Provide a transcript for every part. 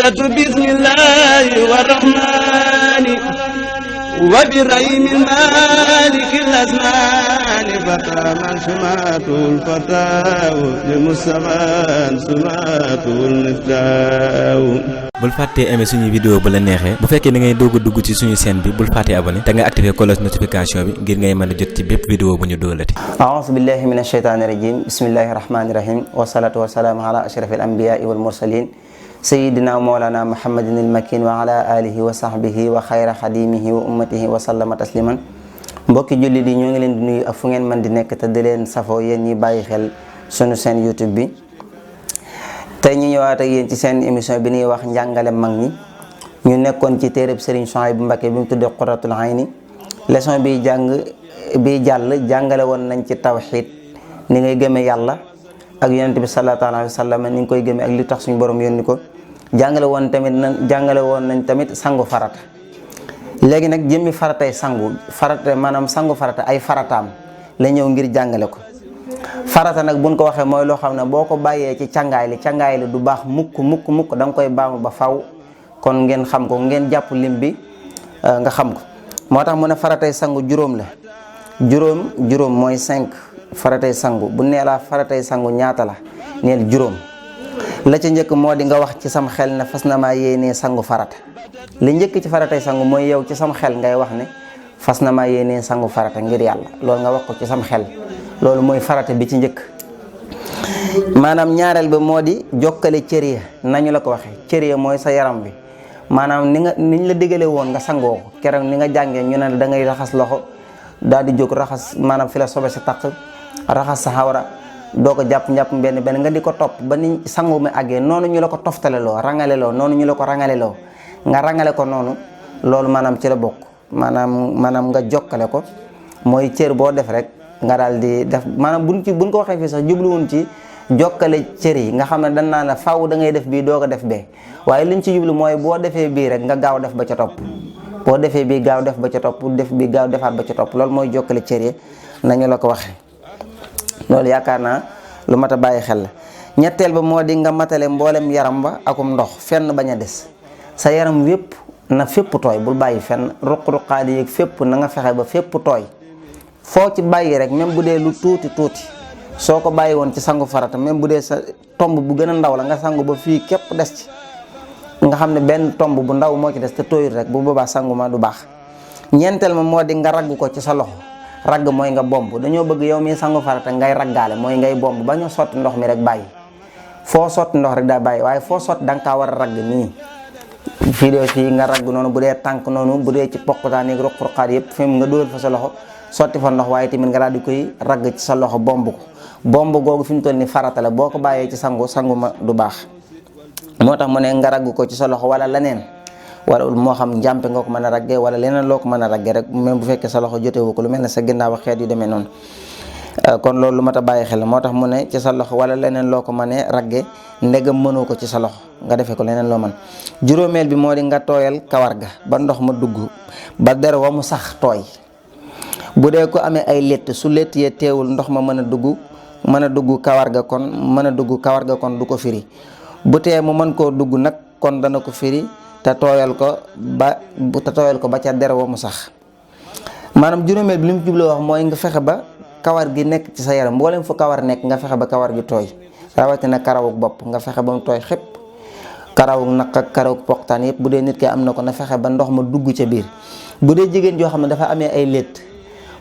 بدأت بسم الله والرحمن وبرحيم المالك الأزمان فتى من سماته الفتاة لمصطفى سماته المفتاح. bul fàttee aimer suñu vidéo bu la neexee bu fekkee da ngay doog a dugg ci suñu chaîne bi bul fàttee abonné te nga activer cloche notification bi ngir ngay mën a jot ci bépp vidéo bu ñu doolati. a'uuzu billahi mina shaytaani rajim bismillahi rahmaani rahim wasalaatu wasalaamu ala ashrafil anbiyaai wal mursalin sayidina mawlana muhammadin il makin wa ala alihi wa sahbihi wa xayra xadimihi wa ummatihi wa sallama tasliman. mbokki jullit yi ñoo ngi leen di nuyu ak fu ngeen mën di nekk te di leen safoo yéen ñi bàyyi xel sunu chaîne YouTube bi. tey ñu ñëwaat ak yéen ci seen émission bi ñuy wax njàngale mag ñi ñu nekkoon ci téereb Serigne Souhaïbou Mbacké bi mu tuddee Qurratul Ayni leçon bi jàll jàngale woon nañ ci tawxiid ni ngay gëmee yàlla ak yonent bi sallallahu alayhi wa sallam ni nga koy gëmee ak li tax suñu borom yónni ko jàngale woon nañ tamit sangu farata. léegi nag jëmmi faratay farata maanaam sangu farata ay farataam la ñëw ngir jàngale ko. farata nag buñ ko waxee mooy loo xam ne boo ko bàyyee ci càngaay li du baax mukk da nga koy baamu ba faw kon ngeen xam ko ngeen jàpp lim bi nga xam ko moo tax mu ne faratay sangu juróom la juróom mooy 5 faratay sangu bu nee laa faratay sangu ñaata la neel juróom la ca njëkk moo di nga wax ci sam xel ne fas na maa yéenee sangu farata li njëkk ci faratay sangu mooy yow ci sam xel ngay wax ne fas na maa yéenee sangu farata ngir yàlla loolu nga wax ko ci sam xel loolu mooy farata bi ci njëkk maanaam ñaareel ba moo di jokkale cër ya nañu la ko waxee cër ya mooy sa yaram bi maanaam niñ la digale woon nga sangoo ko keroog ni nga jàngee ñu ne da ngay raxas loxo daal di jóg raxas maanaam fi la sobe sa taq raxas sa xawra doo ko jàpp benn nga di ko topp ba ni sangu mi àggee noonu ñu la ko toftaleloo rangaleloo noonu ñu la ko rangaleloo nga rangale ko noonu loolu maanaam ci la bokk maanaam nga jokkale ko mooy cër boo def rek nga daal di def maanaam buñ ko waxee fii sax jubluwun ci jokkale cër yi nga xam ne dañ naan la faaw da ngay def bii doo ko def bee waaye liñ ci jublu mooy boo defee bii rek nga gaaw def ba ca topp boo defee bii gaaw def ba ca topp def bii gaaw defaat ba ca topp loolu mooy jokkale cër yi nañu la ko waxee loolu yaakaar naa lu mat a bàyyi xel la. ñetteel ba moo di nga matale mboolem yaram ba akum ndox fenn bañ a des sa yaram wépp na fépp tooy bul bàyyi fenn ruq-ruqaat yi fépp na nga fexe ba fépp tooy foo ci bàyyi rek même bu dee lu tuuti soo ko bàyyi woon ci sangu farata même bu dee sa tomb bu gën a ndaw la nga sangu ba fii képp des ci nga xam ne benn tomb bu ndaw moo ci des te tooyul rek bu boobaa sangu ma du baax. ñeenteel ma moo di nga ragg ko ci sa loxo ragg mooy nga bomb dañoo bëgg yow mi sangu farata ngay raggaale mooy ngay bomb ba ñu sotti ndox mi rek bàyyi foo sotti ndox rek daa bàyyi waaye foo sotti da nga kaa war a ragg nii fii nga ragg noonu bu dee tànk noonu bu dee ci poqtaan yi ruq-ruqaat yëpp fi nga dóoral fa sa loxo sotti fa ndox waaye tamit nga daal di koy ragg ci sa loxo bomb ko bomb googu fi mu toll ni farata la boo ko bàyyee ci sangu ma du baax moo tax mu ne nga ragg ko ci sa loxo wala leneen wala moo xam njàmpe nga ko mën a raggee wala leneen loo ko mën a raggee rek même bu fekkee sa loxo jotewu ko lu mel ne sa ginnaaw xeet yu demee noonu kon loolu lu mat a bàyyi xel moo tax mu ne ci sa loxo wala leneen loo ko mënee raggee ndegam mënoo ko ci sa loxo nga defee ko leneen loo mën. juróomeel bi moo di nga tooyal kawar ga ba ndox ma dugg ba der wa mu sax tooy bu dee ko amee ay létt su létt yee teewul ndox ma mën a dugg kawar ga kon du ko firi bu tee mu mën koo dugg nag kon dana ko firi te tooyal ko ba ca der wa mu sax maanaam juróomeel bi li mu jubloo wax mooy nga fexe ba kawar gi nekk ci sa yaram mboolem fu kawar nekk nga fexe ba kawar gi tooy rawatina karawuk bopp nga fexe ba mu tooy xëpp karawuk naq ak karawuk poqtaan yëpp bu dee nit ki am na ko na fexe ba ndox ma dugg ca biir bu dee jigéen joo xam ne dafa amee ay létt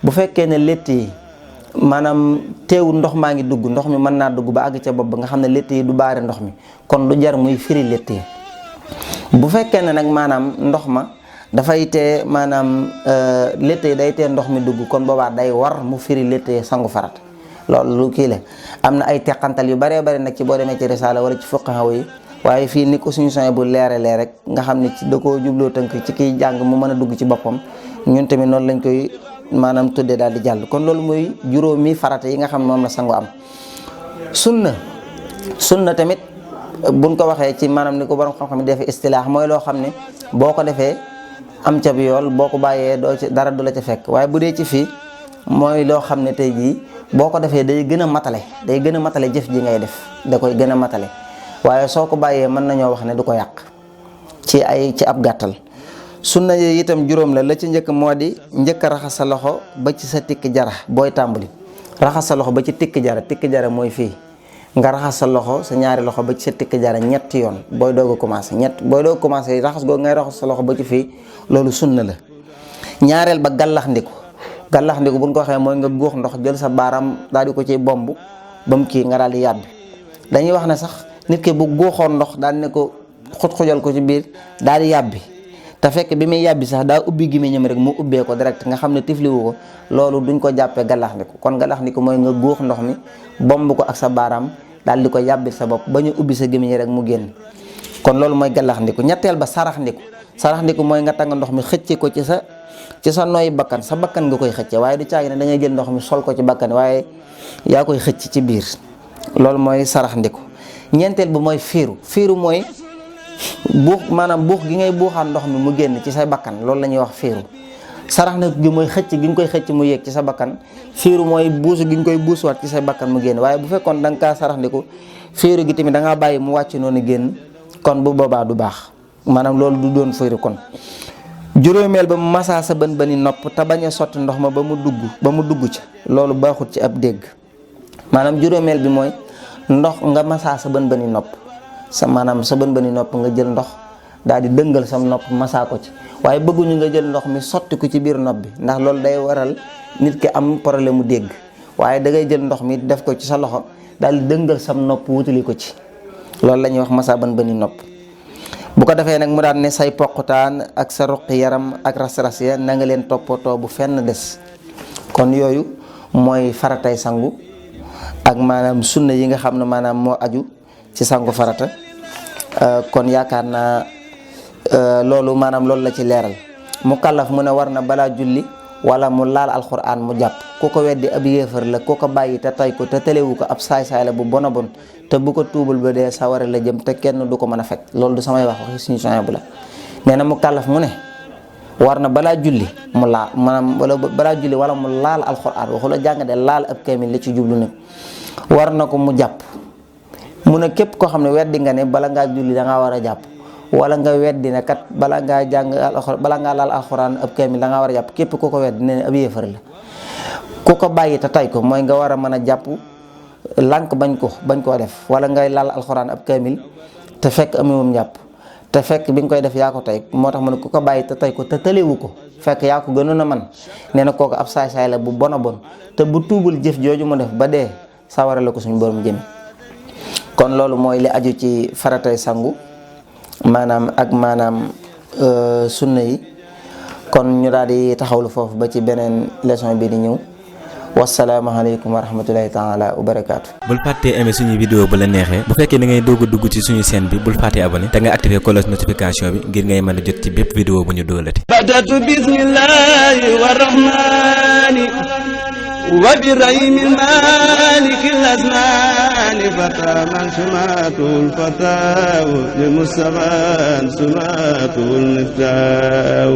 bu fekkee ne létt yi maanaam teewul ndox maa ngi dugg ndox mi mën naa dugg ba àgg ca bopp ba nga xam ne létt yi du baare ndox mi kon du jar muy firi létt yi bu fekkee ne nag maanaam ndox ma dafay tee maanaam létt yi day tee ndox mi dugg kon boobaa day war mu firi létt yi sangu farata loolu lu kii la am na ay teqantal yu baree bari nag ci boo demee ci risaala wala ci fuqaha yi waaye fii ni ko suñu soñ bu leeralee rek nga xam ne da koo jubloo tënk ci kiy jàng mu mën a dugg ci boppam ñun tamit noonu lañ koy maanaam tuddee daal di jàll kon loolu mooy juróomi farata yi nga xam ne moom la sangu am. sunna tamit buñ ko waxee ci maanaam ni ko borom xam-xam defee istilaax mooy loo xam ne boo ko defee am ca bi yool boo ko bàyyee doo ci dara du la ca fekk waaye bu dee ci fii mooy loo xam ne tey jii boo ko defee day gën a matale jëf ji ngay def da koy gën a matale waaye soo ko bàyyee mën nañoo wax ne du ko yàq ci ab gàttal. sunna yi itam juróom la ci njëkk moo di njëkk a raxas sa loxo ba ci sa tikki jara booy tàmbali. raxas sa loxo ba ci tikki jara mooy fii nga raxas sa loxo sa ñaari loxo ba ci sa tikki jara ñetti yoon booy doog a commencé booy doog a commencé raxas googu ngay raxas sa loxo ba ci fii loolu sunna la. ñaareel ba gàllax ndiku buñ ko waxee mooy nga góox ndox jël sa baaraam daal di ko ci bomb ba mu kii nga daal di yàbbi. dañuy wax ne sax nit ki bu góoxoon ndox daal ne ko xujal ko ci biir daal di yàbbi te fekk bi muy yàbbi sax daa ubbi gémmiñam rek mu ubbee ko direct nga xam ne tifliwu ko loolu duñ ko jàppee gàllax ndiku. kon gàllax ndiku mooy nga góox ndox mi bomb ko ak sa baaraam daal di ko yàbbi sa bopp ba ñu ubbi sa gémmiñ rek mu génn. kon loolu mooy gàllax ndiku. ñetteel ba sarax ndiku mooy nga tàng ndox mi xëcce ko ci sa nooy bakkan sa bakkan nga koy xëcce waaye du caagi ne da ngay jël ndox mi sol ko ci bakkan waaye yaa koy xëcc ci biir loolu mooy sarax ndiku. ñeenteel bi mooy fiiru mooy maanaam buux gi ngay buuxaan ndox mi mu génn ci say bakkan loolu la ñuy wax fiiru. sarax ndiku gi mooy xëcc gi nga koy xëcc mu yéeg ci sa bakkan. fiiru mooy buusu gi nga koy buusuwaat ci say bakkan mu génn waaye bu fekkoon da nga kaa sarax ndiku fiiru gi tamit da ngaa bàyyi mu wàcc noonu génn kon bu boobaa du baax maanaam loolu du doon fiiru kon. juróomeel ba mu masaa sa bën nopp te bañ a sotti ndox ma ba mu dugg ca loolu baaxut ci ab dégg. maanaam juróomeel bi mooy ndox nga masaa sa bën nopp maanaam sa bën nopp nga jël ndox daal di dëngal sam nopp masaa ko ci waaye bëgguñu nga jël ndox mi sotti ko ci biir nopp bi ndax loolu day waral nit ki am problème mu dégg waaye da ngay jël ndox mi def ko ci sa loxo daal di dëngal sam nopp wutali ko ci loolu la ñuy wax masaa bën nopp. bu ko defee nag mu daan ne say poqutaan ak sa ruqi yaram ak ras-ras ya na nga leen toppatoo bu fenn des. kon yooyu mooy faratay sangu ak maanaam sunna yi nga xam ne maanaam moo aju ci sangu farata. kon yaakaar naa loolu la ci leeral. mu kàllaf mu ne war na balaa julli wala mu laal alxuraan mu jàpp ku ko weddi ab yéefar la ku ko bàyyi te tay ko te telewu ko ab saay-saay la bu bon a bon te bu ko tuubal ba dee sawara la jëm te kenn du ko mën a fekk loolu du samay wax waxi suñu soxna bu la. nee na mu kàllaf mu ne war na balaa julli mu laal maanaam wala balaa julli wala mu laal alxuraan waxu la jàng de laal ab kaamil la ci jublu nag war na ko mu jàpp. mu ne képp koo xam ne weddi nga ne bala ngaa julli da ngaa war a jàpp wala nga weddi ne kat bala ngaa jàng bala ngaa laal alxuraan ab kaamil da ngaa war a jàpp képp ku ko weddi ne ab yéefar la. ku ko bàyyi te tay ko mooy nga war a mën a jàpp lànk bañ koo def wala ngay laal alxuraan ab kaamil te fekk amuwum jàpp te fekk bi nga koy def yaa ko tay moo tax mu ne ku ko bàyyi te tay ko te tëlewu ko fekk yaa ko gënoon a man nee na kooku ab saay-saay la bu bon a bon te bu tuubul jëf jooju mu def ba dee sawara la ko suñu borom jëme. kon loolu mooy li aju ci faratay sangu maanaam sunna yi. kon ñu daal di taxawlu foofu ba ci beneen leçon bi di ñëw wasalaamaaleykum wa rahmatulahi taala wa barakaatu. bul fàttee aimer suñuy vidéo bu la neexee bu fekkee da ngay doog a dugg ci suñu chaîne bi bul fàttee abonné te nga activer cloche notification bi ngir ngay mën a jot ci bépp vidéo bu ñu doolati. badatu bismillahi wa rahmani wa bi rahimil malikil azmani fataman sumatul fataw li mustafa sumatul miftaw